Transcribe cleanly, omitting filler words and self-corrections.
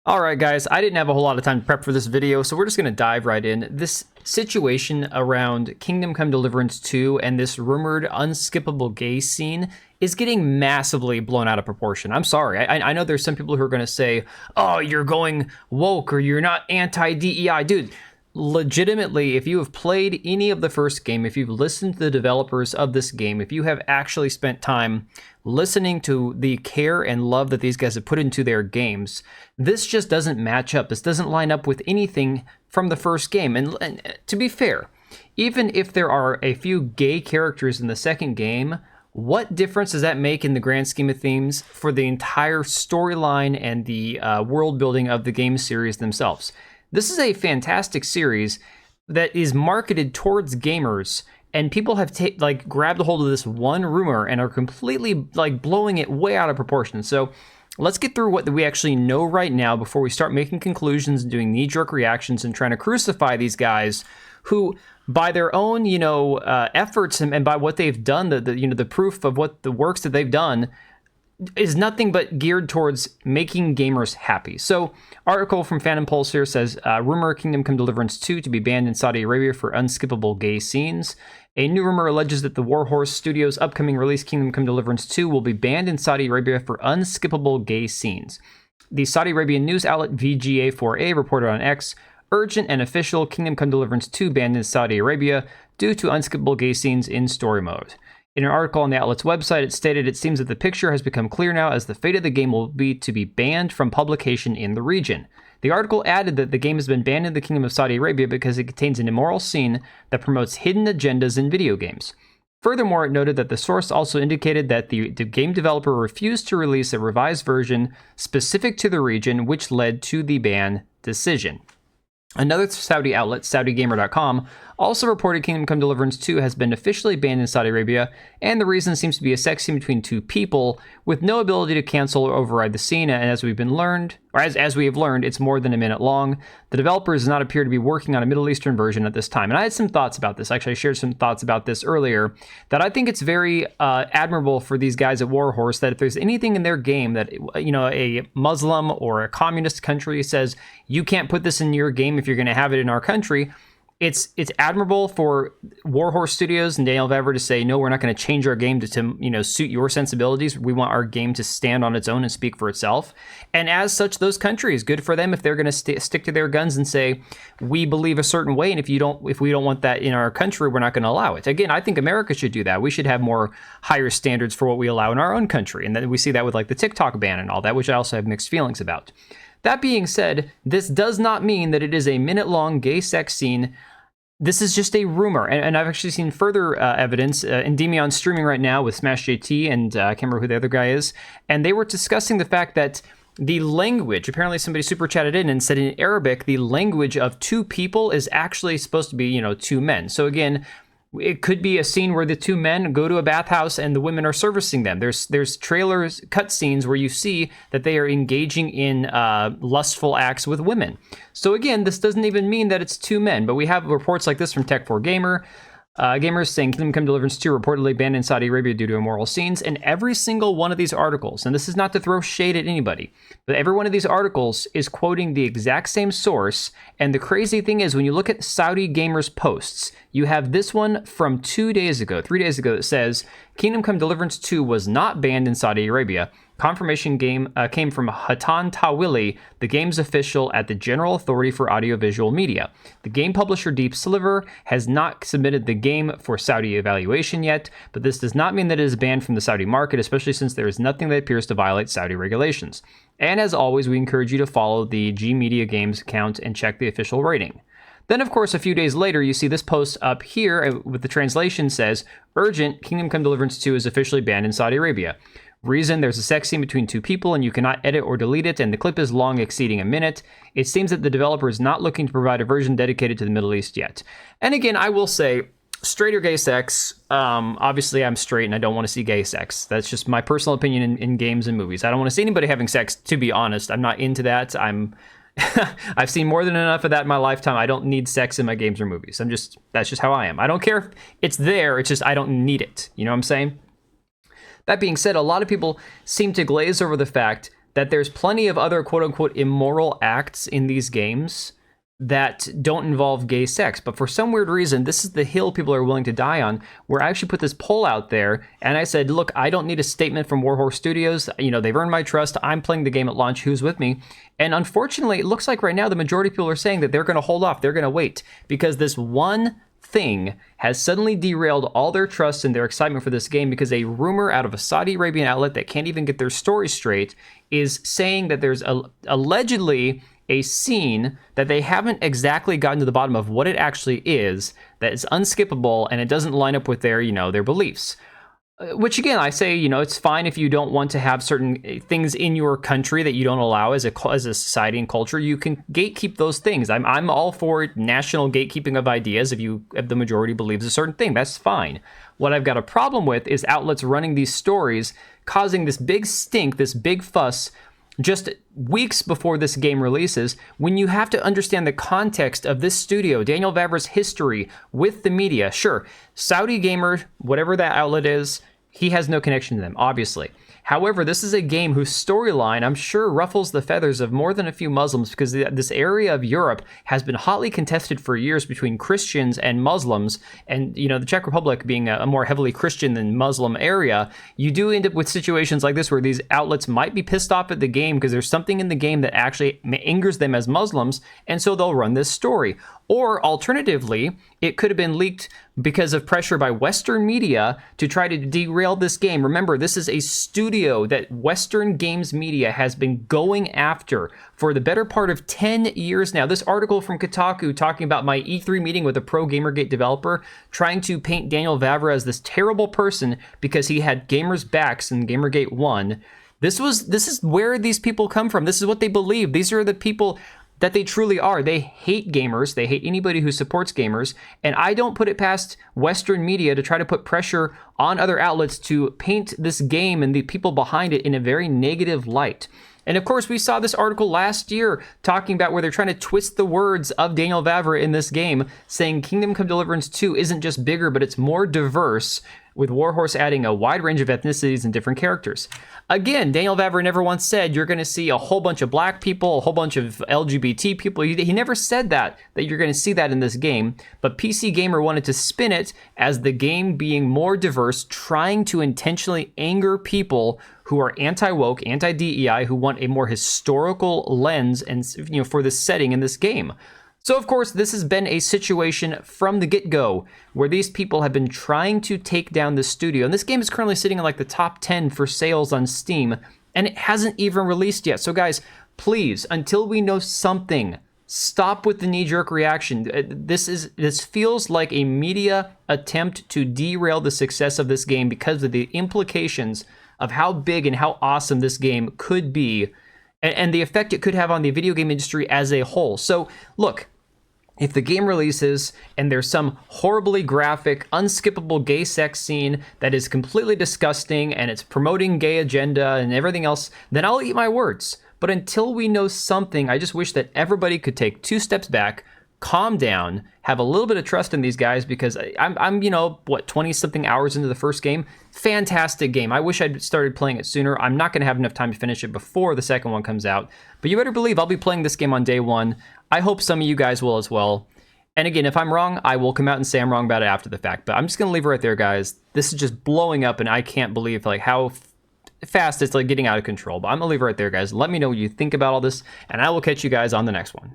All right, guys, I didn't have a whole lot of time to prep for this video, so we're just going to dive right in. This situation around Kingdom Come Deliverance 2 and this rumored unskippable gay scene is getting massively blown out of proportion. I'm sorry. I know there's some people who are going to say, oh, you're going woke or you're not anti-DEI. Dude, legitimately, if you have played any of the first game, if you've listened to the developers of this game, if you have actually spent time listening to the care and love that these guys have put into their games, this just doesn't match up. This doesn't line up with anything from the first game. And to be fair, even if there are a few gay characters in the second game, what difference does that make in the grand scheme of things for the entire storyline and the world building of the game series themselves? This is a fantastic series that is marketed towards gamers, and people have grabbed a hold of this one rumor and are completely blowing it way out of proportion. So let's get through what we actually know right now before we start making conclusions and doing knee-jerk reactions and trying to crucify these guys who, by their own efforts and by what they've done, the proof of what the works that they've done is nothing but geared towards making gamers happy. So, article from Phantom Pulse here says, rumor Kingdom Come Deliverance 2 to be banned in Saudi Arabia for unskippable gay scenes. A new rumor alleges that the Warhorse Studios' upcoming release Kingdom Come Deliverance 2 will be banned in Saudi Arabia for unskippable gay scenes. The Saudi Arabian news outlet VGA4A reported on X, urgent and official Kingdom Come Deliverance 2 banned in Saudi Arabia due to unskippable gay scenes in story mode. In an article on the outlet's website, it stated, it seems that the picture has become clear now as the fate of the game will be to be banned from publication in the region. The article added that the game has been banned in the Kingdom of Saudi Arabia because it contains an immoral scene that promotes hidden agendas in video games. Furthermore, it noted that the source also indicated that the game developer refused to release a revised version specific to the region, which led to the ban decision. Another Saudi outlet, SaudiGamer.com, also reported Kingdom Come Deliverance 2 has been officially banned in Saudi Arabia, and the reason seems to be a sex scene between two people with no ability to cancel or override the scene. And as we have learned, it's more than a minute long. The developers do not appear to be working on a Middle Eastern version at this time. And I had some thoughts about this. Actually, I shared some thoughts about this earlier, that I think it's very admirable for these guys at Warhorse that if there's anything in their game that a Muslim or a communist country says you can't put this in your game if you're going to have it in our country, it's admirable for Warhorse Studios and Daniel Vever to say, no, we're not going to change our game to suit your sensibilities. We want our game to stand on its own and speak for itself. And as such, those countries, good for them if they're going to stick to their guns and say, we believe a certain way, and if we don't want that in our country, we're not going to allow it. Again, I think America should do that. We should have more higher standards for what we allow in our own country. And then we see that with the TikTok ban and all that, which I also have mixed feelings about. That being said, this does not mean that it is a minute-long gay sex scene. This is just a rumor, and I've actually seen further evidence. Endemion's streaming right now with Smash JT, and I can't remember who the other guy is, and they were discussing the fact that the language, apparently somebody super chatted in and said in Arabic, the language of two people is actually supposed to be, two men. So again, it could be a scene where the two men go to a bathhouse and the women are servicing them. There's trailers, cut scenes where you see that they are engaging in lustful acts with women. So again, this doesn't even mean that it's two men, but we have reports like this from Tech4Gamer. Gamers saying Kingdom Come Deliverance 2 reportedly banned in Saudi Arabia due to immoral scenes. And every single one of these articles, and this is not to throw shade at anybody, but every one of these articles is quoting the exact same source. And the crazy thing is, when you look at Saudi Gamers posts, you have this one from 3 days ago, that says Kingdom Come Deliverance 2 was not banned in Saudi Arabia. Confirmation came from Hatan Tawili, the game's official at the General Authority for Audiovisual Media. The game publisher Deep Sliver has not submitted the game for Saudi evaluation yet, but this does not mean that it is banned from the Saudi market, especially since there is nothing that appears to violate Saudi regulations. And as always, we encourage you to follow the G Media Games account and check the official rating. Then, of course, a few days later, you see this post up here with the translation says, urgent, Kingdom Come Deliverance 2 is officially banned in Saudi Arabia. Reason, there's a sex scene between two people and you cannot edit or delete it, and the clip is long, exceeding a minute. It seems that the developer is not looking to provide a version dedicated to the Middle East yet. And again, I will say, straight or gay sex, obviously I'm straight and I don't want to see gay sex. That's just my personal opinion in games and movies. I don't want to see anybody having sex, to be honest. I'm not into that. I've seen more than enough of that in my lifetime. I don't need sex in my games or movies. That's just how I am. I don't care if it's there, it's just I don't need it. You know what I'm saying? That being said, a lot of people seem to glaze over the fact that there's plenty of other quote-unquote immoral acts in these games that don't involve gay sex. But for some weird reason, this is the hill people are willing to die on, where I actually put this poll out there, and I said, look, I don't need a statement from Warhorse Studios. You know, they've earned my trust. I'm playing the game at launch. Who's with me? And unfortunately, it looks like right now the majority of people are saying that they're going to hold off. They're going to wait, because this one thing has suddenly derailed all their trust and their excitement for this game, because a rumor out of a Saudi Arabian outlet that can't even get their story straight is saying that there's allegedly a scene that they haven't exactly gotten to the bottom of what it actually is, that is unskippable, and it doesn't line up with their, you know, their beliefs. Which again, I say, you know, it's fine if you don't want to have certain things in your country that you don't allow as a society and culture. You can gatekeep those things. I'm all for national gatekeeping of ideas. If the majority believes a certain thing, that's fine. What I've got a problem with is outlets running these stories, causing this big stink, this big fuss, just weeks before this game releases, when you have to understand the context of this studio, Daniel Vavra's history with the media. Sure, Saudi Gamer, whatever that outlet is, he has no connection to them, obviously. However, this is a game whose storyline, I'm sure, ruffles the feathers of more than a few Muslims, because this area of Europe has been hotly contested for years between Christians and Muslims. And, you know, the Czech Republic being a more heavily Christian than Muslim area, you do end up with situations like this where these outlets might be pissed off at the game because there's something in the game that actually angers them as Muslims, and so they'll run this story. Or alternatively, it could have been leaked because of pressure by Western media to try to derail this game. Remember, this is a studio that Western games media has been going after for the better part of 10 years now. This article from Kotaku talking about my E3 meeting with a pro Gamergate developer trying to paint Daniel Vavra as this terrible person because he had gamers' backs in Gamergate 1. This is where these people come from. This is what they believe. These are the people that they truly are. They hate gamers. They hate anybody who supports gamers. And I don't put it past Western media to try to put pressure on other outlets to paint this game and the people behind it in a very negative light. And of course, we saw this article last year talking about where they're trying to twist the words of Daniel Vavra in this game, saying Kingdom Come Deliverance 2 isn't just bigger, but it's more diverse, with Warhorse adding a wide range of ethnicities and different characters. Again, Daniel Vavra never once said you're going to see a whole bunch of black people, a whole bunch of LGBT people. He never said that you're going to see that in this game, but PC Gamer wanted to spin it as the game being more diverse, trying to intentionally anger people who are anti-woke, anti-DEI, who want a more historical lens and, you know, for this setting in this game. So, of course, this has been a situation from the get-go where these people have been trying to take down the studio. And this game is currently sitting in like the top 10 for sales on Steam, and it hasn't even released yet. So, guys, please, until we know something, stop with the knee-jerk reaction. This feels like a media attempt to derail the success of this game because of the implications of how big and how awesome this game could be and the effect it could have on the video game industry as a whole. So, look, if the game releases and there's some horribly graphic, unskippable gay sex scene that is completely disgusting and it's promoting gay agenda and everything else, then I'll eat my words. But until we know something, I just wish that everybody could take 2 steps back, calm down, have a little bit of trust in these guys, because I'm you know, what, 20-something hours into the first game? Fantastic game. I wish I'd started playing it sooner. I'm not going to have enough time to finish it before the second one comes out. But you better believe I'll be playing this game on day one. I hope some of you guys will as well. And again, if I'm wrong, I will come out and say I'm wrong about it after the fact. But I'm just going to leave it right there, guys. This is just blowing up, and I can't believe like how fast it's like getting out of control. But I'm going to leave it right there, guys. Let me know what you think about all this, and I will catch you guys on the next one.